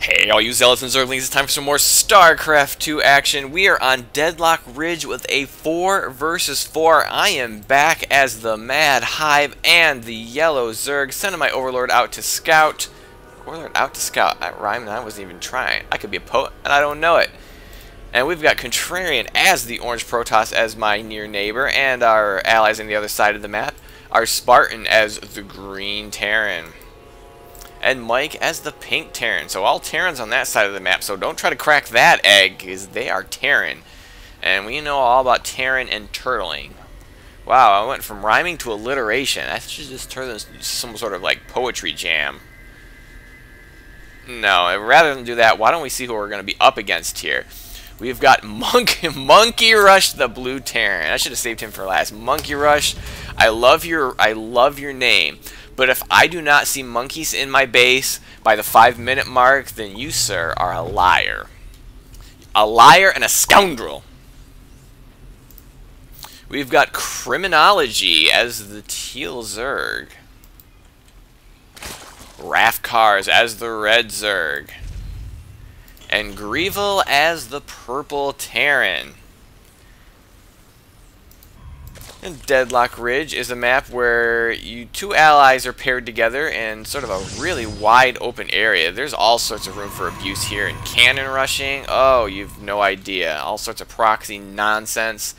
Hey, all you zealots and zerglings, it's time for some more Starcraft 2 action. We are on Deadlock Ridge with a 4 versus 4. I am back as the Mad Hive and the Yellow Zerg, sending my Overlord out to scout. Overlord out to scout. That rhymed and I wasn't even trying. I could be a poet and I don't know it. And we've got Contrarian as the Orange Protoss as my near neighbor, and our allies on the other side of the map, our Spartan as the Green Terran. And Mike as the Pink Terran. So all Terrans on that side of the map, so don't try to crack that egg, because they are Terran. And we know all about Terran and turtling. Wow, I went from rhyming to alliteration. I should just turn this into some sort of like poetry jam. No, rather than do that, why don't we see who we're going to be up against here? We've got Monkey Rush, the Blue Terran. I should have saved him for last. Monkey Rush, I love your name. But if I do not see monkeys in my base by the 5-minute mark, then you, sir, are a liar. A liar and a scoundrel. We've got Criminology as the Teal Zerg. Rafkars as the Red Zerg. And Grievel as the Purple Terran. And Deadlock Ridge is a map where two allies are paired together in sort of a really wide open area. There's all sorts of room for abuse here. And cannon rushing, oh, you've no idea. All sorts of proxy nonsense.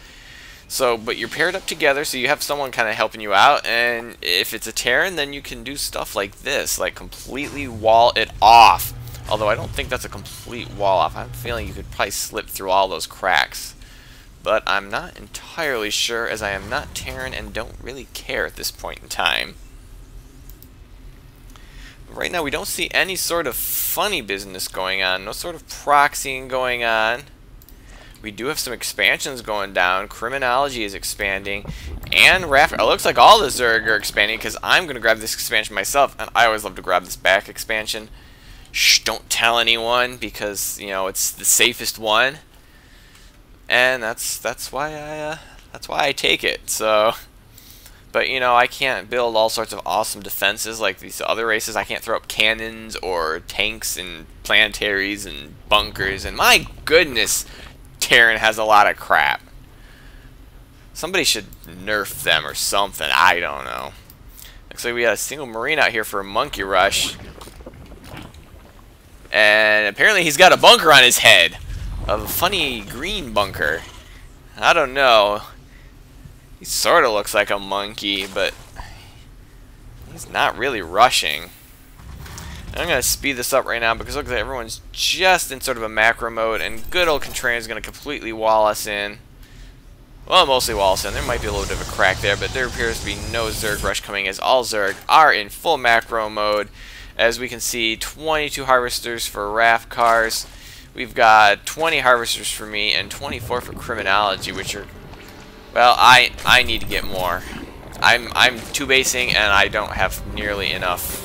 So, but you're paired up together, so you have someone kind of helping you out. And if it's a Terran, then you can do stuff like this, like completely wall it off. Although I don't think that's a complete wall off. I'm feeling you could probably slip through all those cracks. But I'm not entirely sure, as I am not Terran and don't really care at this point in time. Right now we don't see any sort of funny business going on. No sort of proxying going on. We do have some expansions going down. Criminology is expanding. And it looks like all the Zerg are expanding, because I'm going to grab this expansion myself. And I always love to grab this back expansion. Shh, don't tell anyone, because, you know, it's the safest one. And that's why I take it. So, but you know, I can't build all sorts of awesome defenses like these other races. I can't throw up cannons or tanks and planetaries and bunkers. And my goodness, Terran has a lot of crap. Somebody should nerf them or something. I don't know. Looks like we got a single Marine out here for a Monkey Rush. And apparently he's got a bunker on his head. A funny green bunker. I don't know. He sort of looks like a monkey, but he's not really rushing. And I'm going to speed this up right now because look, everyone's just in sort of a macro mode, and good old Contrarian is going to completely wall us in. Well, mostly wall us in. There might be a little bit of a crack there, but there appears to be no Zerg rush coming, as all Zerg are in full macro mode. As we can see, 22 harvesters for Rafkars. We've got 20 harvesters for me and 24 for Criminology, which are, well, I need to get more. I'm two-basing and I don't have nearly enough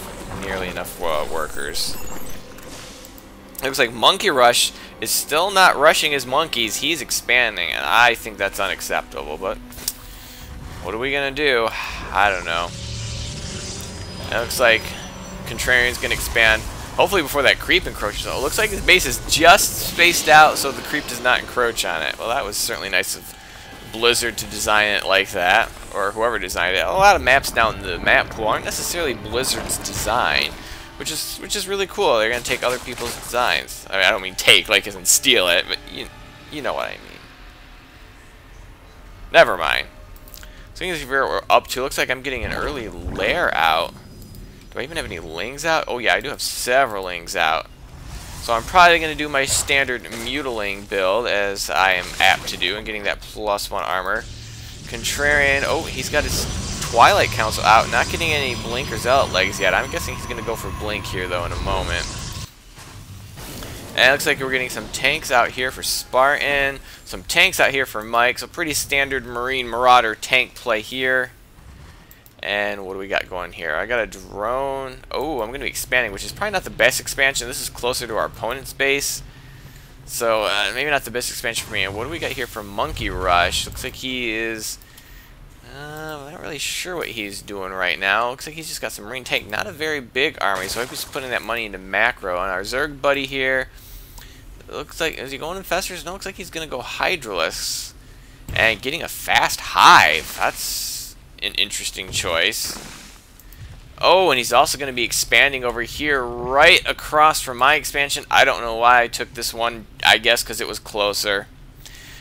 workers. It looks like Monkey Rush is still not rushing his monkeys. He's expanding, and I think that's unacceptable. But what are we gonna do? I don't know. It looks like Contrarian's gonna expand. Hopefully before that creep encroaches. Oh, it looks like his base is just spaced out so the creep does not encroach on it. Well, that was certainly nice of Blizzard to design it like that, or whoever designed it. A lot of maps down in the map pool aren't necessarily Blizzard's design, which is really cool. They're gonna take other people's designs. I mean, I don't mean take like as in steal it, but you know what I mean. Never mind. So as we're up to, looks like I'm getting an early lair out. Do I even have any lings out? Oh yeah, I do have several lings out. So I'm probably going to do my standard mutiling build, as I am apt to do, and getting that +1 armor. Contrarian, oh, he's got his Twilight Council out, not getting any Blink or Zealot legs yet. I'm guessing he's going to go for Blink here, though, in a moment. And it looks like we're getting some tanks out here for Spartan, some tanks out here for Mike, so pretty standard Marine Marauder tank play here. And what do we got going here? I got a drone. Oh, I'm going to be expanding, which is probably not the best expansion. This is closer to our opponent's base. So, maybe not the best expansion for me. And what do we got here for Monkey Rush? Looks like he is I'm not really sure what he's doing right now. Looks like he's just got some Marine tank. Not a very big army, so I hope he's putting that money into macro. And our Zerg buddy here, it looks like, is he going Infestors? No, it looks like he's going to go Hydralisks. And getting a fast hive. That's an interesting choice. Oh, and he's also going to be expanding over here right across from my expansion. I don't know why I took this one. I guess because it was closer.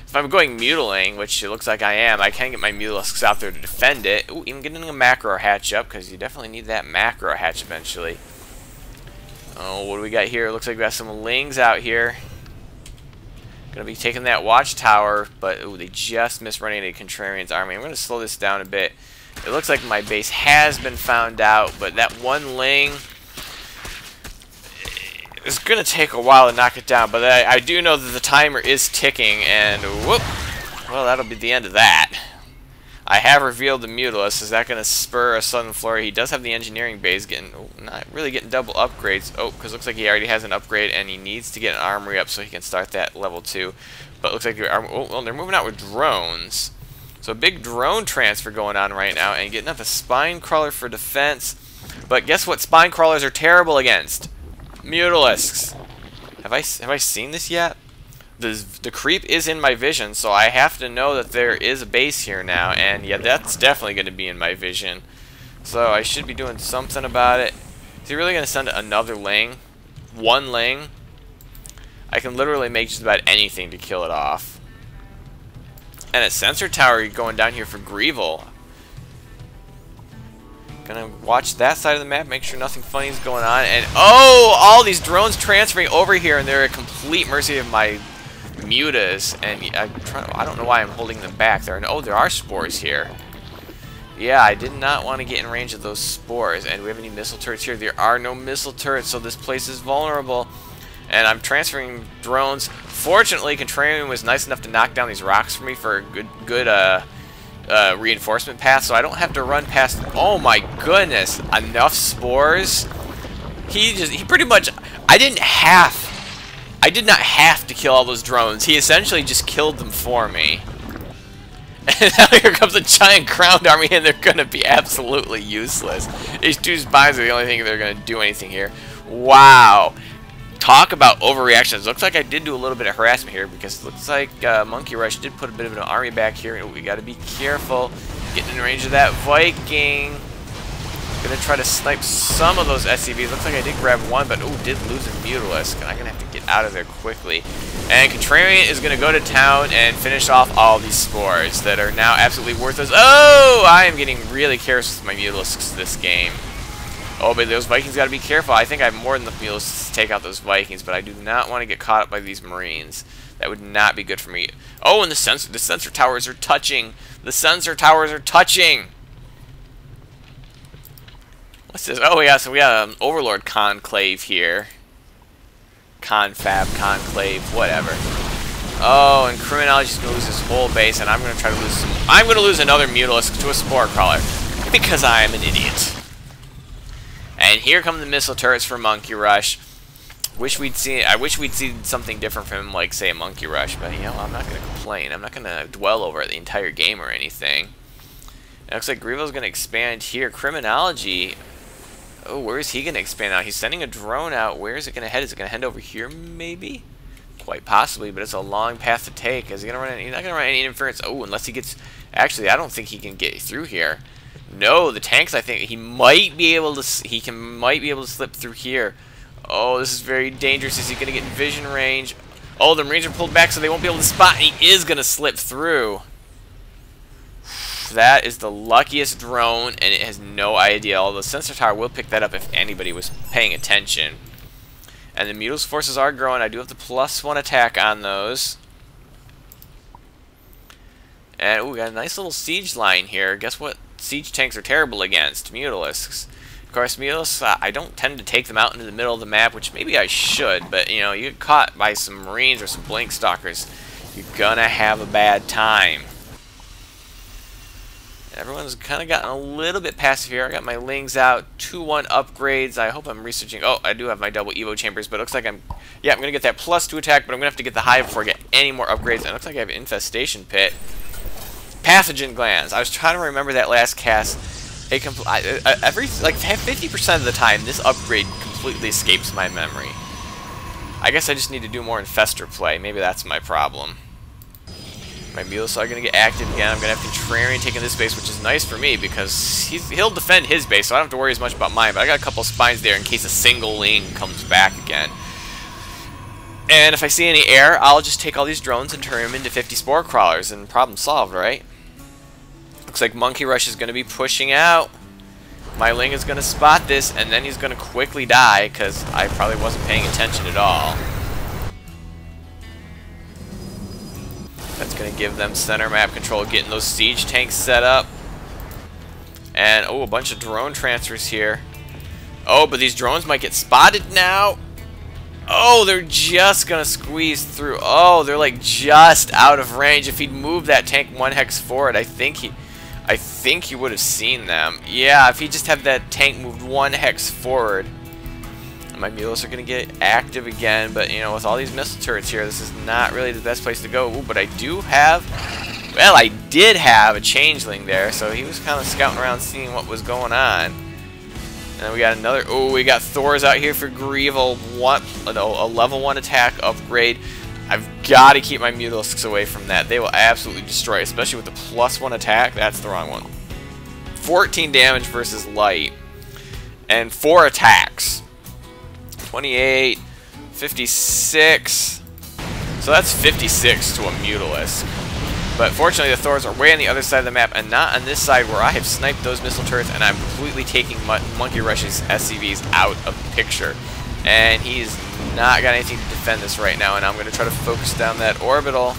If I'm going Mutiling, which it looks like I am, I can get my Mutalisks out there to defend it. Ooh, even getting a macro hatch up, because you definitely need that macro hatch eventually. Oh, what do we got here? Looks like we got some Lings out here. Gonna be taking that watchtower, but ooh, they just missed running into Contrarian's army. I'm gonna slow this down a bit. It looks like my base has been found out, but that one Ling is gonna take a while to knock it down. But I do know that the timer is ticking, and whoop, well, that'll be the end of that. I have revealed the Mutalist. Is that gonna spur a sudden flurry? He does have the engineering base getting, not really getting double upgrades. Oh, because it looks like he already has an upgrade, and he needs to get an armory up so he can start that level 2. But it looks like well, they're moving out with drones. So a big drone transfer going on right now, and getting up a spine crawler for defense. But guess what? Spine crawlers are terrible against Mutalisks. Have I seen this yet? The creep is in my vision, so I have to know that there is a base here now, and yeah, that's definitely going to be in my vision. So I should be doing something about it. Is he really going to send another Ling? One Ling? I can literally make just about anything to kill it off. And a sensor tower going down here for Greevil. Gonna watch that side of the map, make sure nothing funny is going on. And oh, all these drones transferring over here, and they're at complete mercy of my mutas. And I don't know why I'm holding them back there. And oh, there are spores here. Yeah, I did not want to get in range of those spores. And do we have any missile turrets here? There are no missile turrets, so this place is vulnerable. And I'm transferring drones. Fortunately, Contrarian was nice enough to knock down these rocks for me for a good reinforcement path, so I don't have to run past. Oh my goodness, enough spores. He pretty much, I did not have to kill all those drones. He essentially just killed them for me. And now here comes a giant crowned army, and they're gonna be absolutely useless. These two spines are the only thing that are gonna do anything here. Wow. Talk about overreactions. Looks like I did do a little bit of harassment here, because it looks like Monkey Rush did put a bit of an army back here. We got to be careful getting in range of that Viking. Gonna try to snipe some of those SCVs. Looks like I did grab one, but oh, did lose a Mutalisk, and I'm gonna have to get out of there quickly. And Contrarian is gonna go to town and finish off all these spores that are now absolutely worthless. Oh, I am getting really careless with my Mutalisks this game. Oh, but those Vikings got to be careful. I think I have more than the Mutalisks to take out those Vikings, but I do not want to get caught up by these Marines. That would not be good for me. Oh, and the sensor towers are touching. The sensor towers are touching. What's this? Oh, yeah, so we got an Overlord Conclave here. Confab, Conclave, whatever. Oh, and Criminology's going to lose his whole base, and I'm going to try to lose some. I'm going to lose another Mutalisk to a Spore Crawler, because I am an idiot. And here come the missile turrets for Monkey Rush. I wish we'd seen something different from him, like, say, a Monkey Rush. But, you know, I'm not going to complain. I'm not going to dwell over it the entire game or anything. It looks like Grievo's going to expand here. Criminology. Oh, where is he going to expand out? He's sending a drone out. Where is it going to head? Is it going to head over here, maybe? Quite possibly, but it's a long path to take. Is he going to run? He's not going to run any interference. Oh, unless he gets. Actually, I don't think he can get through here. No, the tanks. I think he might be able to. Might be able to slip through here. Oh, this is very dangerous. Is he going to get in vision range? Oh, the Marines are pulled back, so they won't be able to spot. He is going to slip through. That is the luckiest drone, and it has no idea. Although the sensor tower will pick that up if anybody was paying attention. And the Mutals forces are growing. I do have the +1 attack on those. And ooh, we got a nice little siege line here. Guess what? Siege tanks are terrible against Mutalisks. Of course, Mutalisks, I don't tend to take them out into the middle of the map, which maybe I should, but, you know, you get caught by some Marines or some Blink Stalkers, you're gonna have a bad time. Everyone's kind of gotten a little bit passive here. I got my Lings out, 2-1 upgrades. I hope I'm researching. Oh, I do have my double Evo chambers, but it looks like I'm going to get that +2 attack, but I'm going to have to get the Hive before I get any more upgrades. And it looks like I have an Infestation Pit. Pathogen glands. I was trying to remember that last cast. Every like 50% of the time, this upgrade completely escapes my memory. I guess I just need to do more Infestor play. Maybe that's my problem. My Mules are going to get active again. I'm going to have Contrarian taking this base, which is nice for me because he'll defend his base, so I don't have to worry as much about mine. But I got a couple spines there in case a single Ling comes back again. And if I see any air, I'll just take all these drones and turn them into 50 Spore Crawlers, and problem solved, right? Looks like Monkey Rush is going to be pushing out. My Ling is going to spot this, and then he's going to quickly die because I probably wasn't paying attention at all. That's going to give them center map control, getting those siege tanks set up. And, oh, a bunch of drone transfers here. Oh, but these drones might get spotted now. Oh, they're just going to squeeze through. Oh, they're like just out of range. If he'd moved that tank 1 hex forward, I think he would have seen them. Yeah, if he just had that tank moved 1 hex forward. My Mules are going to get active again, but, you know, with all these missile turrets here, this is not really the best place to go. Ooh, but I do have, well, I did have a changeling there, so he was kind of scouting around seeing what was going on. And then we got another, oh, we got Thors out here for Grieve, a level 1 attack upgrade. I've got to keep my Mulisks away from that. They will absolutely destroy, especially with the +1 attack. That's the wrong one. 14 damage versus light. And 4 attacks. 28, 56. So that's 56 to a Mutalisk. But fortunately the Thors are way on the other side of the map and not on this side where I have sniped those missile turrets, and I'm completely taking Monkey Rush's SCVs out of the picture. And he's not got anything to defend this right now, and I'm going to try to focus down that orbital.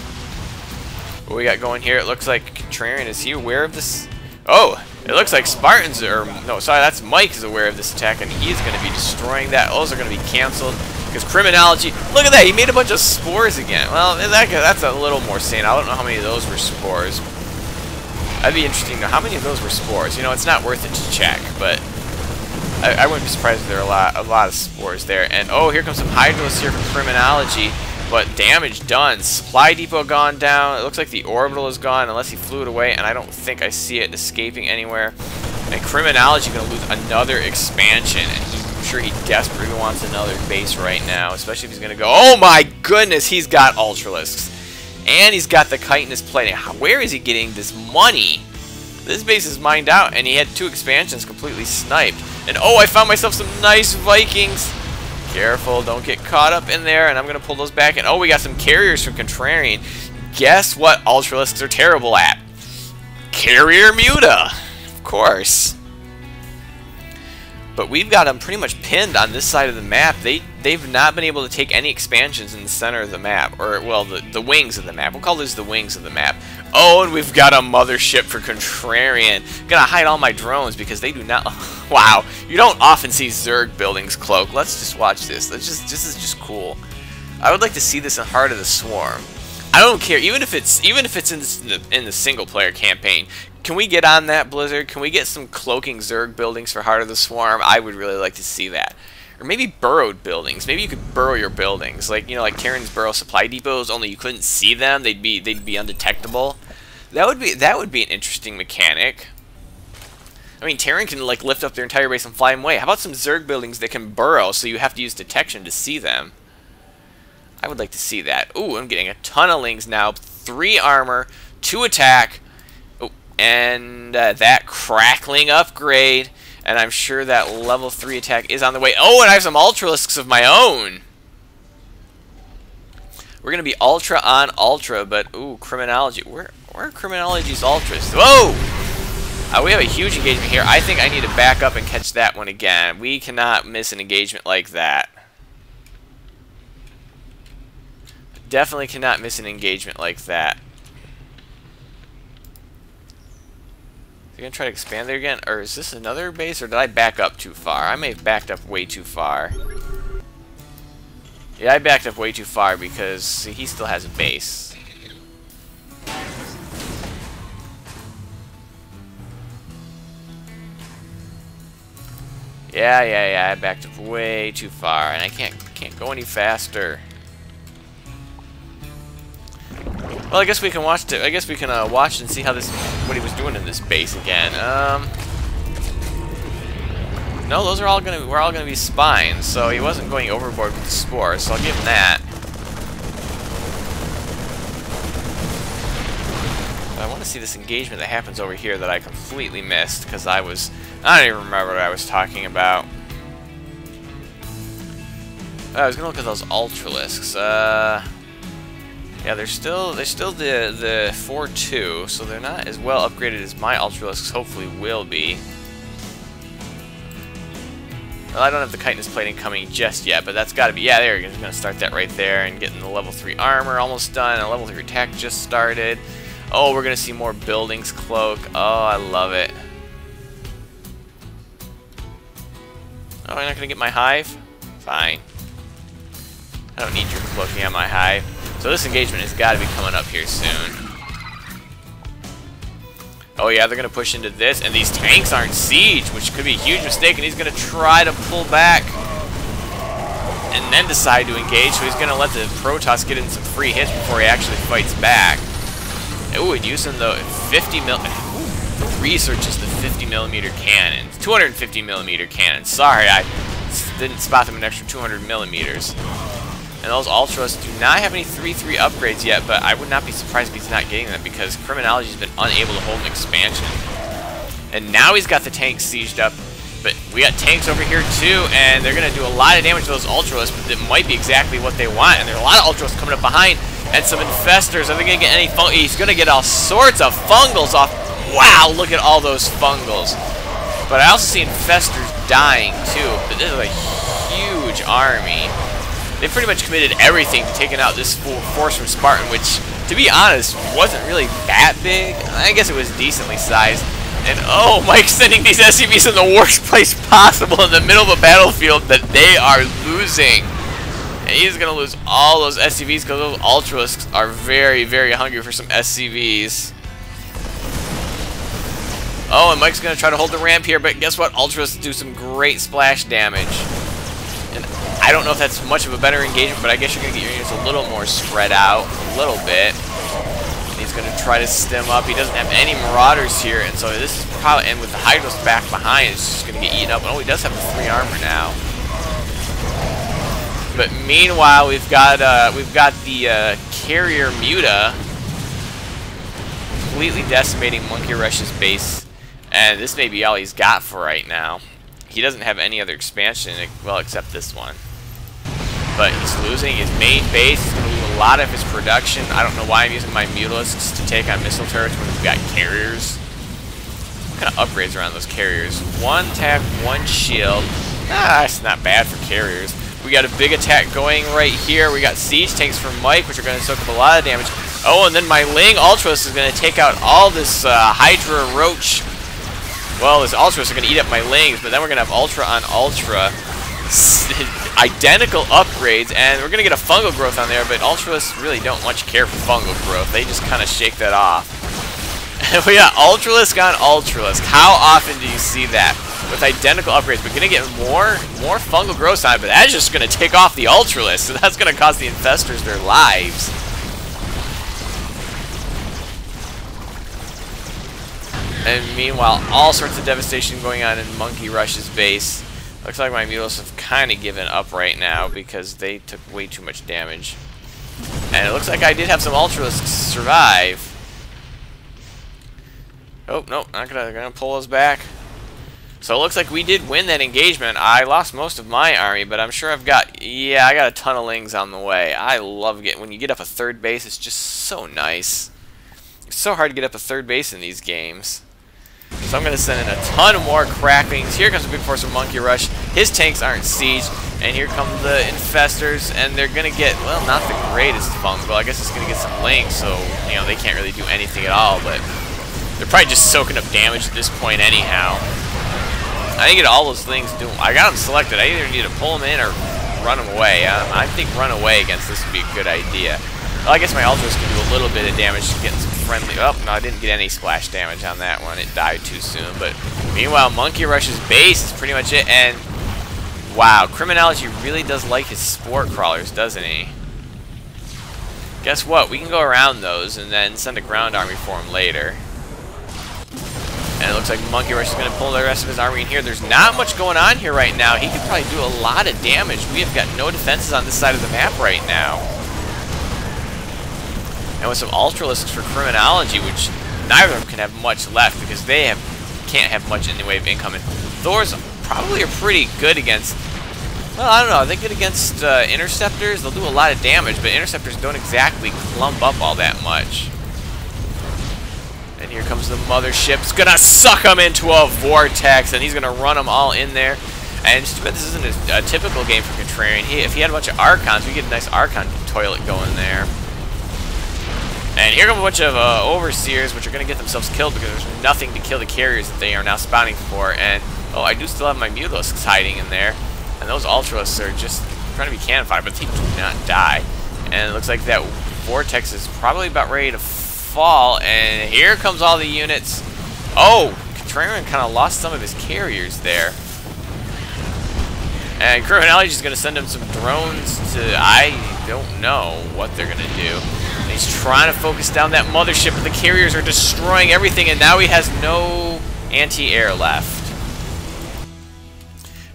What we got going here, it looks like Contrarian, is he aware of this? Oh, it looks like Spartans are, no, sorry, that's Mike is aware of this attack, and he's going to be destroying that. Those are going to be canceled, because Criminology, look at that, he made a bunch of spores again. Well, that's a little more sane. I don't know how many of those were spores. That'd be interesting to know how many of those were spores. You know, it's not worth it to check, but I wouldn't be surprised if there are a lot of spores there. And, oh, here comes some Hydras here from Criminology. But damage done. Supply depot gone down. It looks like the orbital is gone unless he flew it away, and I don't think I see it escaping anywhere. And Criminology going to lose another expansion, and I'm sure he desperately wants another base right now, especially if he's going to go. Oh my goodness, he's got Ultralisks. And he's got the chitinous plating. Where is he getting this money? This base is mined out, and he had 2 expansions completely sniped. And oh, I found myself some nice Vikings. Careful, don't get caught up in there, and I'm going to pull those back. And oh, we got some carriers from Contrarian. Guess what Ultralisks are terrible at? Carrier Muta, of course. But we've got them pretty much pinned on this side of the map. They've not been able to take any expansions in the center of the map. Or, well, the wings of the map. We'll call these the wings of the map. Oh, and we've got a mothership for Contrarian. I'm gonna hide all my drones because they do not... Wow, you don't often see Zerg buildings cloak. Let's just watch this. This is just cool. I would like to see this in Heart of the Swarm. I don't care, even if it's in the single player campaign. Can we get on that, Blizzard? Can we get some cloaking Zerg buildings for Heart of the Swarm? I would really like to see that. Or maybe burrowed buildings. Maybe you could burrow your buildings, like, you know, like Terran's burrow supply depots. Only you couldn't see them; they'd be undetectable. That would be an interesting mechanic. I mean, Terran can like lift up their entire base and fly them away. How about some Zerg buildings that can burrow, so you have to use detection to see them? I would like to see that. Ooh, I'm getting a ton of Lings now. 3 armor, 2 attack, oh, and that crackling upgrade. And I'm sure that level 3 attack is on the way. Oh, and I have some Ultralisks of my own. We're going to be Ultra on Ultra, but, ooh, Criminology. Where are Criminology's Ultras? Whoa! We have a huge engagement here. I think I need to back up and catch that one again. We cannot miss an engagement like that. Definitely cannot miss an engagement like that. Are you going to try to expand there again? Or is this another base? Or did I back up too far? I may have backed up way too far. Yeah, I backed up way too far because see, he still has a base. Yeah, I backed up way too far, and I can't go any faster. Well, I guess we can watch. I guess we can watch and see how what he was doing in this base again. No, those are all gonna. We're all gonna be spines. So he wasn't going overboard with the spore. So I'll give him that. But I want to see this engagement that happens over here that I completely missed because I don't even remember what I was talking about. I was gonna look at those Ultralisks. Yeah, they're still the 4-2, so they're not as well upgraded as my Ultralisks hopefully will be. Well, I don't have the chitinous plating coming just yet, but that's got to be, yeah, there, I'm gonna start that right there and getting the level 3 armor almost done, and level 3 attack just started. Oh, we're gonna see more buildings cloak. Oh, I love it. Oh, you're not gonna get my hive? Fine. I don't need your cloaking on my hive. So this engagement has got to be coming up here soon. Oh yeah, they're going to push into this, and these tanks aren't siege, which could be a huge mistake, and he's going to try to pull back and then decide to engage, so he's going to let the Protoss get in some free hits before he actually fights back. Ooh, and using the 50mm... Ooh, researches the 50mm cannons. 250mm cannons. Sorry, I didn't spot them an extra 200mm. And those Ultras do not have any 3-3 upgrades yet, but I would not be surprised if he's not getting them because Criminology's been unable to hold an expansion. And now he's got the tanks sieged up, but we got tanks over here too, and they're going to do a lot of damage to those Ultras, but it might be exactly what they want. And there are a lot of Ultras coming up behind, and some Infestors. Are they going to get any he's going to get all sorts of fungals off. Wow, look at all those fungals. But I also see Infestors dying too, but this is a huge army. They pretty much committed everything to taking out this full force from Spartan, which, to be honest, wasn't really that big. I guess it was decently sized. And oh, Mike's sending these SCVs in the worst place possible in the middle of a battlefield that they are losing. And he's going to lose all those SCVs because those Ultralisks are very, very hungry for some SCVs. Oh, and Mike's going to try to hold the ramp here, but guess what? Ultras do some great splash damage. And I don't know if that's much of a better engagement, but I guess you're going to get your units a little more spread out, a little bit. And he's going to try to stem up. He doesn't have any Marauders here, and so this is probably, and with the Hydras back behind, it's just going to get eaten up. Oh, he does have the 3 armor now. But meanwhile, we've got the carrier Muta completely decimating Monkey Rush's base, and this may be all he's got for right now. He doesn't have any other expansion, well, except this one. But he's losing his main base. He's going to lose a lot of his production. I don't know why I'm using my Mutalisks to take on missile turrets when we've got carriers. What kind of upgrades are on those carriers? 1 attack, 1 shield. That's not bad for carriers. We got a big attack going right here. We got siege tanks from Mike, which are going to soak up a lot of damage. Oh, and then my Ling Ultras is going to take out all this Hydra Roach. Well, this Ultras are going to eat up my Lings, but then we're going to have Ultra on Ultra. Identical upgrades, and we're going to get a fungal growth on there, but Ultras really don't much care for fungal growth. They just kind of shake that off. And we got Ultralisk on Ultralisk. How often do you see that? With identical upgrades, we're going to get more fungal growth on it, but that's just going to take off the Ultralisk, so that's going to cost the Infestors their lives. And meanwhile, all sorts of devastation going on in Monkey Rush's base. Looks like my Mutalisks have kind of given up right now because they took way too much damage. And it looks like I did have some Ultralisks survive. Oh, no, not gonna pull us back. So it looks like we did win that engagement. I lost most of my army, but I'm sure I got a ton of Lings on the way. I love getting, when you get up a 3rd base, it's just so nice. It's so hard to get up a 3rd base in these games. So I'm going to send in a ton more Cracklings. Here comes a big force of Monkey Rush. His tanks aren't sieged. And here come the Infestors. And they're going to get, well, not the greatest fungal. I guess it's going to get some Lings. So, you know, they can't really do anything at all. But they're probably just soaking up damage at this point anyhow. I think all those things do. I got them selected. I either need to pull them in or run them away. I think run away against this would be a good idea. Well, I guess my Ultras can do a little bit of damage to get some friendly... Oh, no, I didn't get any splash damage on that one. It died too soon. But meanwhile, Monkey Rush's base is pretty much it. And, wow, Criminology really does like his Spore Crawlers, doesn't he? guess what? We can go around those and then send a ground army for him later. And it looks like Monkey Rush is going to pull the rest of his army in here. There's not much going on here right now. He could probably do a lot of damage. We have got no defenses on this side of the map right now. And with some Ultralisks for Criminology, which neither of them can have much left because they can't have much in the way of income. And Thors probably are pretty good against, well, I don't know, are they good against Interceptors? They'll do a lot of damage, but Interceptors don't exactly clump up all that much. And here comes the mothership. It's gonna suck him into a vortex, and he's gonna run them all in there. And just about this isn't a typical game for Contrarian. If he had a bunch of Archons, we get a nice Archon toilet going there. And here come a bunch of Overseers, which are gonna get themselves killed because there's nothing to kill the carriers that they are now spawning for. And oh, I do still have my Mutalisks hiding in there, and those Ultralisks are just trying to be cannon fodder, but they do not die. And it looks like that vortex is probably about ready to fall, and here comes all the units. Oh, Contrarian kind of lost some of his carriers there. And Criminology is going to send him some drones to, I don't know what they're going to do. And he's trying to focus down that mothership, but the carriers are destroying everything, and now he has no anti-air left.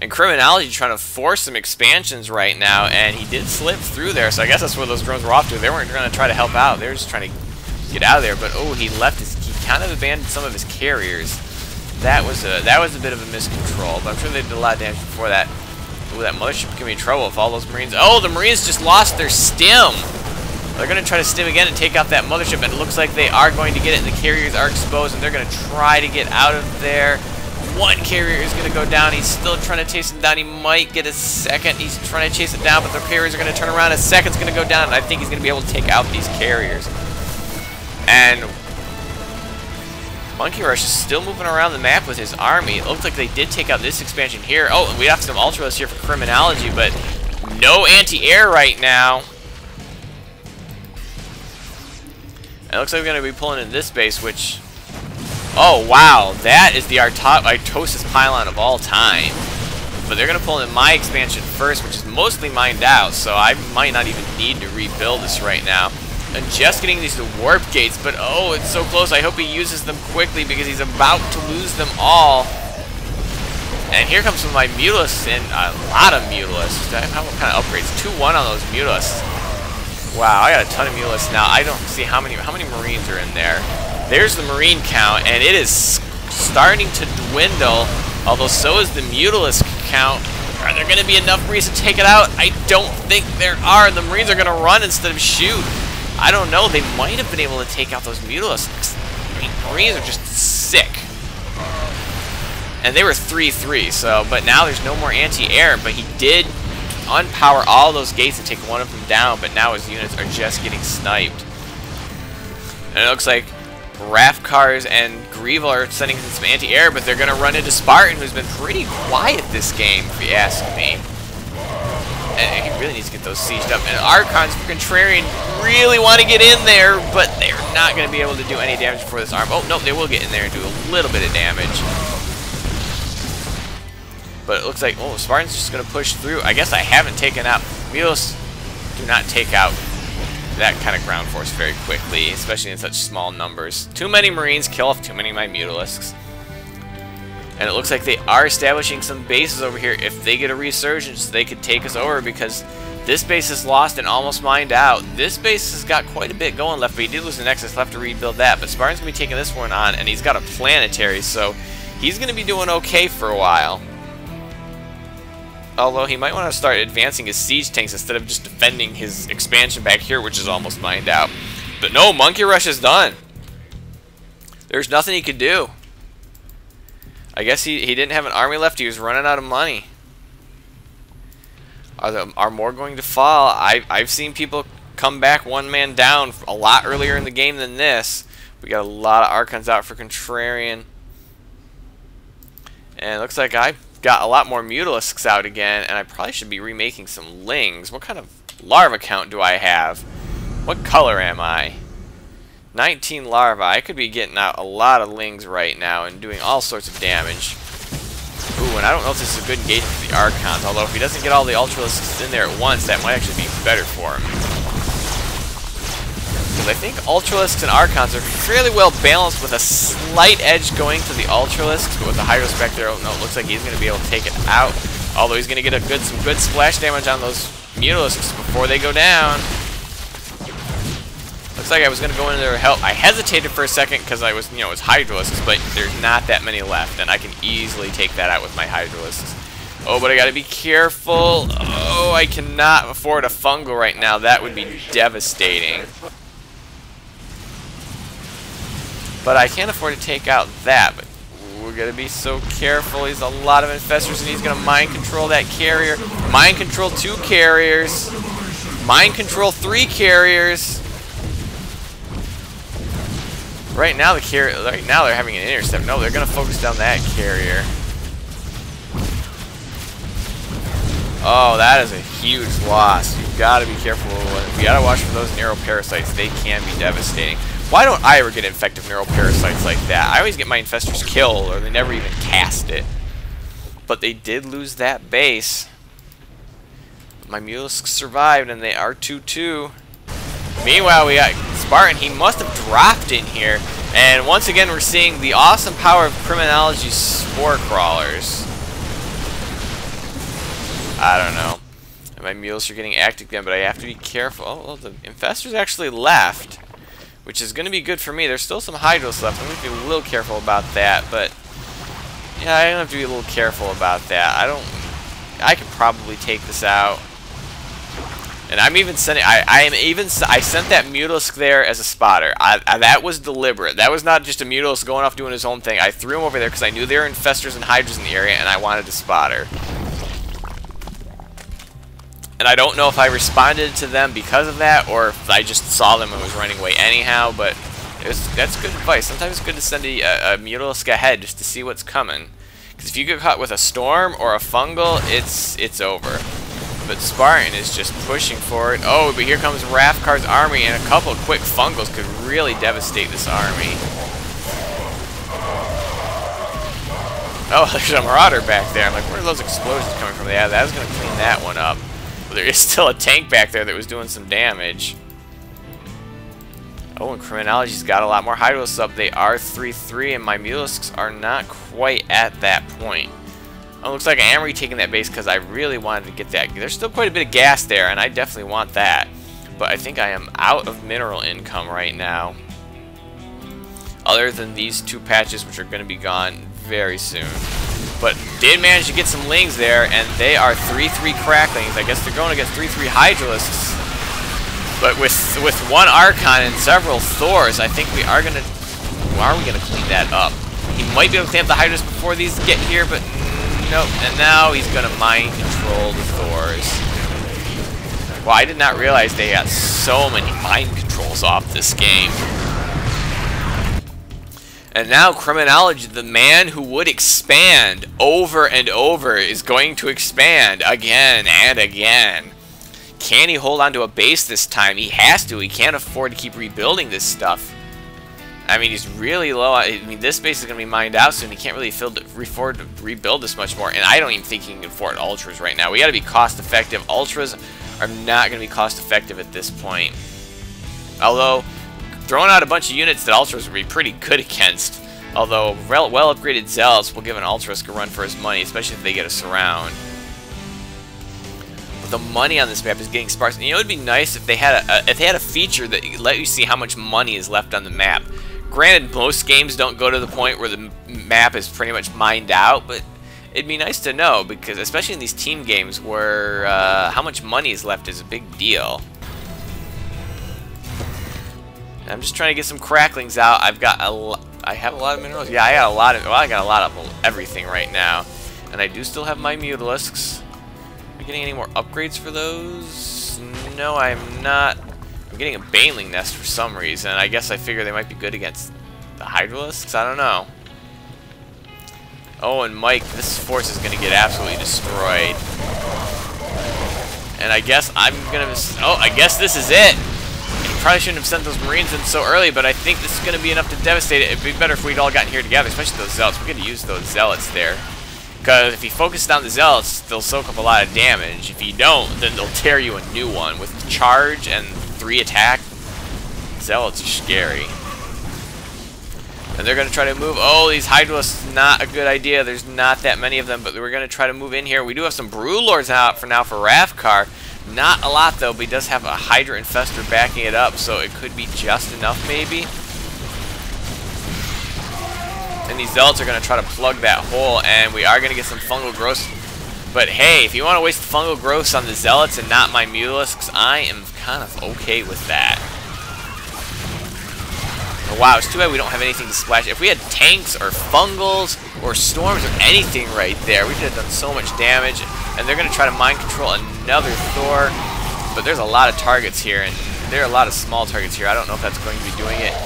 And Criminology trying to force some expansions right now, and he did slip through there, so I guess that's where those drones were off to. They weren't going to try to help out, they were just trying to get out of there, but oh, he kind of abandoned some of his carriers. That was a bit of a miscontrol, but I'm sure they did a lot of damage before that. Ooh, that mothership could be in trouble if all those Marines... Oh, the Marines just lost their stim! They're going to try to stim again and take out that mothership, and it looks like they are going to get it, and the carriers are exposed, and they're going to try to get out of there. One carrier is going to go down. He's still trying to chase it down. He might get a second. He's trying to chase it down, but the carriers are going to turn around. A second's going to go down, and I think he's going to be able to take out these carriers. And Monkey Rush is still moving around the map with his army. It looks like they did take out this expansion here. Oh, and we have some Ultralisks here for Criminology, but no anti-air right now. And it looks like we're going to be pulling in this base, which... Oh, wow. That is the Artosis pylon of all time. But they're going to pull in my expansion first, which is mostly mined out, so I might not even need to rebuild this right now. And just getting these warp gates, but oh, it's so close. I hope he uses them quickly because he's about to lose them all. And here comes some of my Mutalisks, and a lot of Mutalisks. What kind of upgrades? 2-1 on those Mutalisks. Wow, I got a ton of Mutalisks now. I don't see how many Marines are in there. There's the Marine count, and it is starting to dwindle, although so is the Mutalisk count. Are there going to be enough Marines to take it out? I don't think there are. The Marines are going to run instead of shoot. I don't know. They might have been able to take out those Mutalisks. I mean, Marines are just sick. And they were 3-3, so, but now there's no more anti-air, but he did unpower all those gates and take one of them down, but now his units are just getting sniped. And it looks like Rafkars and Grieval are sending in some anti-air, but they're going to run into Spartan, who's been pretty quiet this game, if you ask me. And he really needs to get those sieged up. And Archons for Contrarian really want to get in there, but they're not going to be able to do any damage before this arm. Oh, no, they will get in there and do a little bit of damage. But it looks like, oh, Spartan's just going to push through. I guess I haven't taken out... Mules do not take out that kind of ground force very quickly, especially in such small numbers. Too many Marines kill off too many of my Mutalisks. And it looks like they are establishing some bases over here. If they get a resurgence, they could take us over because this base is lost and almost mined out. This base has got quite a bit going left, but he did lose the Nexus. He'll have to rebuild that. But Spartan's going to be taking this one on, and he's got a planetary, so he's going to be doing okay for a while. Although he might want to start advancing his siege tanks instead of just defending his expansion back here, which is almost mined out. But no, Monkey Rush is done. There's nothing he could do. I guess he didn't have an army left. He was running out of money. Are more going to fall? I've seen people come back one man down a lot earlier in the game than this. We got a lot of Archons out for Contrarian. And it looks like I've got a lot more Mutalisks out again, and I probably should be remaking some Lings. What kind of larva count do I have? What color am I? 19 larvae. I could be getting out a lot of Lings right now and doing all sorts of damage. Ooh, and I don't know if this is a good engagement for the Archons, although if he doesn't get all the Ultralisks in there at once, that might actually be better for him. because I think Ultralisks and Archons are fairly well balanced with a slight edge going to the Ultralisks, but with the Hydros back there, oh no, it looks like he's going to be able to take it out. Although he's going to get some good splash damage on those Mutalisks before they go down. Looks like I was going to go in there to help. I hesitated for a second because I was, it was Hydralisks, but there's not that many left, and I can easily take that out with my Hydralisks. Oh, but I gotta be careful. Oh, I cannot afford a fungal right now. That would be devastating. But I can't afford to take out that. But we're gonna be so careful. He's a lot of infestors, and he's gonna mind control that carrier. Mind control 2 carriers. Mind control 3 carriers. Right now they're having an intercept. No, they're gonna focus down that carrier. Oh, that is a huge loss. You've got to be careful. You got to watch for those neural parasites. They can be devastating. Why don't I ever get infective neural parasites like that? I always get my infestors killed, or they never even cast it. But they did lose that base. My Mutalisks survived, and they are 2-2. Meanwhile, we got Spartan. He must have dropped in here. And once again, we're seeing the awesome power of Criminology's Spore Crawlers. I don't know. My mules are getting active again, but I have to be careful. Oh, well, the infestors actually left, which is going to be good for me. There's still some Hydros left. I'm going to be a little careful about that, but yeah, I have to be a little careful about that. I could probably take this out. And I'm even sending. I sent that Mutalisk there as a spotter. That was deliberate. That was not just a Mutalisk going off doing his own thing. I threw him over there because I knew there were infestors and Hydras in the area, and I wanted to spotter. And I don't know if I responded to them because of that, or if I just saw them and was running away anyhow, but that's good advice. Sometimes it's good to send a Mutalisk ahead just to see what's coming. Because if you get caught with a Storm or a Fungal, it's over. But Spartan is just pushing for it. Oh, but here comes Rafkar's army, and a couple of quick Fungals could really devastate this army. Oh, there's a Marauder back there. I'm like, where are those explosions coming from? Yeah, that was going to clean that one up. But there is still a tank back there that was doing some damage. Oh, and Criminology's got a lot more Hydros up. They are 3-3, and my Mutalisks are not quite at that point. Oh, looks like I am retaking that base because I really wanted to get that. There's still quite a bit of gas there, and I definitely want that. But I think I am out of mineral income right now. Other than these 2 patches, which are going to be gone very soon. But did manage to get some Lings there, and they are 3-3 Cracklings. I guess they're going against 3-3 Hydralisks. But with 1 Archon and several Thors, I think we are going to... How are we going to clean that up? He might be able to clean up the Hydras before these get here, but nope. And now he's going to mind control the Thors. Well, I did not realize they got so many mind controls off this game. And now Criminology, the man who would expand over and over, is going to expand again and again. Can he hold on to a base this time? He has to. He can't afford to keep rebuilding this stuff. I mean, he's really low. I mean, this base is going to be mined out soon. He can't really afford to rebuild this much more. And I don't even think he can afford Ultras right now. We got to be cost effective. Ultras are not going to be cost effective at this point. Although, throwing out a bunch of units that Ultras would be pretty good against. Although, well upgraded Zealots will give an Ultralisk a run for his money, especially if they get a surround. But the money on this map is getting sparse. And you know, it would be nice if they had a feature that let you see how much money is left on the map. Granted, most games don't go to the point where the map is pretty much mined out, but it'd be nice to know, because especially in these team games where how much money is left is a big deal. I'm just trying to get some cracklings out. I have a lot of minerals. Yeah, I got a lot of everything right now. And I do still have my Mutalisks. Am I getting any more upgrades for those? No, I'm not. I'm getting a Baneling Nest for some reason. I guess I figure they might be good against the Hydralisks. I don't know. Oh, and Mike, this force is going to get absolutely destroyed. And I guess I'm going to... Oh, I guess this is it. Probably shouldn't have sent those Marines in so early, but I think this is going to be enough to devastate it. It'd be better if we'd all gotten here together, especially those Zealots. We're going to use those Zealots there. Because if you focus down the Zealots, they'll soak up a lot of damage. If you don't, then they'll tear you a new one. With charge and 3 attack, Zealots are scary. And they're going to try to move. Oh, these Hydras, not a good idea. There's not that many of them, but we're going to try to move in here. We do have some Broodlords out for now for Ravkar. Not a lot, though, but he does have a Hydra Infestor backing it up, so it could be just enough, maybe. And these Zealots are going to try to plug that hole, and we are going to get some fungal growth. But hey, if you want to waste fungal growth on the Zealots and not my Mutalisks, I am kind of okay with that. Oh, wow, it's too bad we don't have anything to splash. If we had tanks or fungals or storms or anything right there, we could have done so much damage. And they're going to try to mind control another Thor. But there's a lot of targets here, and there are a lot of small targets here. I don't know if that's going to be doing it.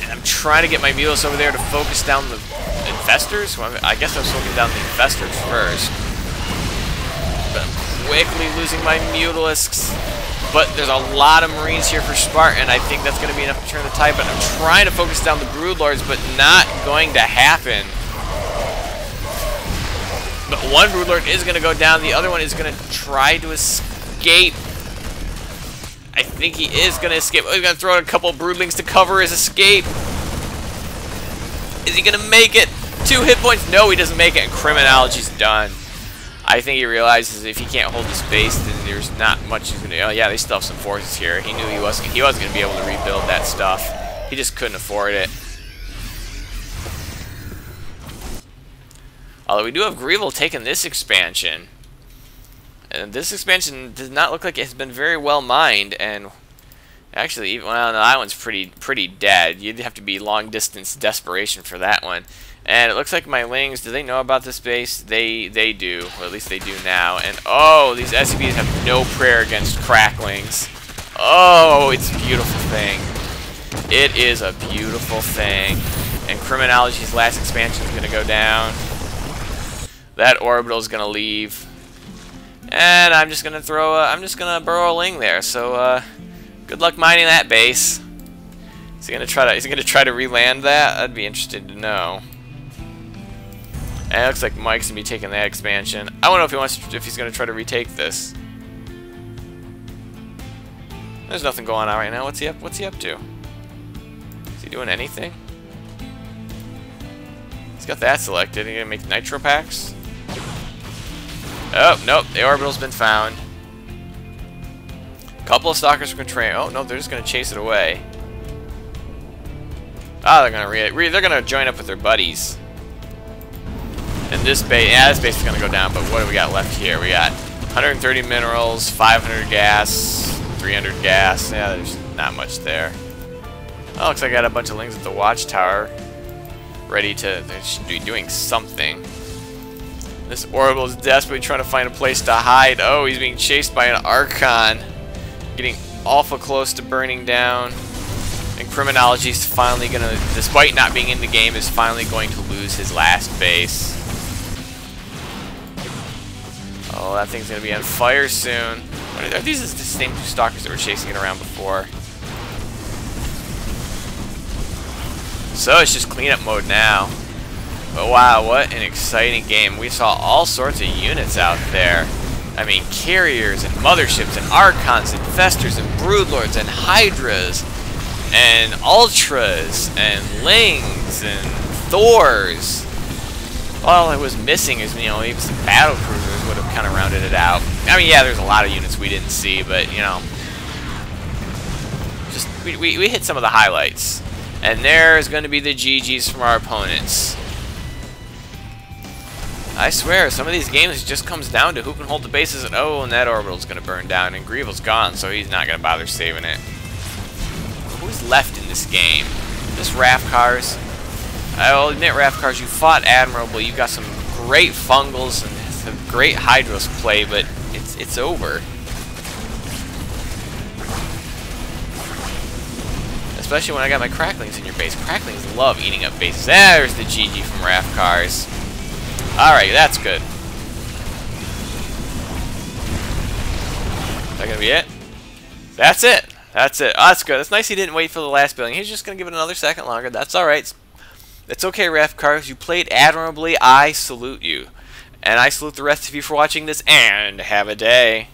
And I'm trying to get my Mutalisks over there to focus down the Infestors. Well, I guess I was focusing down the Infestors first. But I'm quickly losing my Mutalisks. But there's a lot of Marines here for Spartan. I think that's going to be enough to turn the tide. But I'm trying to focus down the Broodlords, but not going to happen. But one Broodlord is going to go down. The other one is going to try to escape. I think he is going to escape. Oh, he's going to throw out a couple Broodlings to cover his escape. Is he going to make it? 2 hit points. No, he doesn't make it. And Criminology's done. I think he realizes if he can't hold his base, then there's not much he's going to do. Oh, yeah, they still have some forces here. He knew he wasn't going to be able to rebuild that stuff. He just couldn't afford it. Although we do have Greevil taking this expansion. And this expansion does not look like it has been very well mined. And actually, even, well, no, that one's pretty dead. You'd have to be long-distance desperation for that one. And it looks like my Lings, do they know about this base? They do, or at least they do now. And oh, these SCVs have no prayer against Cracklings. Oh, it's a beautiful thing. It is a beautiful thing. And Criminology's last expansion is going to go down. That orbital is going to leave. And I'm just going to throw I'm just going to burrow a Ling there. So good luck mining that base. Is he going to try to re-land that? I'd be interested to know. And it looks like Mike's gonna be taking that expansion. I don't know if he's gonna try to retake this. There's nothing going on right now. What's he up to? Is he doing anything? He's got that selected. He gonna make nitro packs? Oh, nope. The orbital's been found. A couple of stalkers from train. Oh no, they're just gonna chase it away. Ah, they're gonna join up with their buddies. And this base, yeah, this base is going to go down, but what do we got left here? We got 130 minerals, 500 gas, 300 gas. Yeah, there's not much there. Oh, looks like I got a bunch of Lings at the watchtower. They should be doing something. This orbital is desperately trying to find a place to hide. Oh, he's being chased by an Archon. Getting awful close to burning down. And Criminology's finally going to, despite not being in the game, is finally going to lose his last base. Oh, that thing's going to be on fire soon. Are these the same 2 stalkers that were chasing it around before? So it's just cleanup mode now. But wow, what an exciting game. We saw all sorts of units out there. I mean, carriers and motherships and Archons and Infestors and Broodlords and Hydras and Ultras and Lings and Thors. All it was missing is, you know, even some battle cruisers would have kind of rounded it out. I mean, yeah, there's a lot of units we didn't see, but, you know, just we hit some of the highlights. And there's going to be the GGs from our opponents. I swear, some of these games just comes down to who can hold the bases, and oh, and that orbital's going to burn down, and Greevil's gone, so he's not going to bother saving it. Who's left in this game? Just Ravkars. I'll admit, Ravkars, you fought admirably. You got some great fungals and some great Hydros play, but it's over. Especially when I got my Cracklings in your base. Cracklings love eating up bases. There's the GG from Ravkars. Alright, that's good. Is that going to be it? That's it. That's it. Oh, that's good. That's nice he didn't wait for the last building. He's just going to give it another second longer. That's alright. It's okay, Ravkars. You played admirably. I salute you. And I salute the rest of you for watching this, and have a day.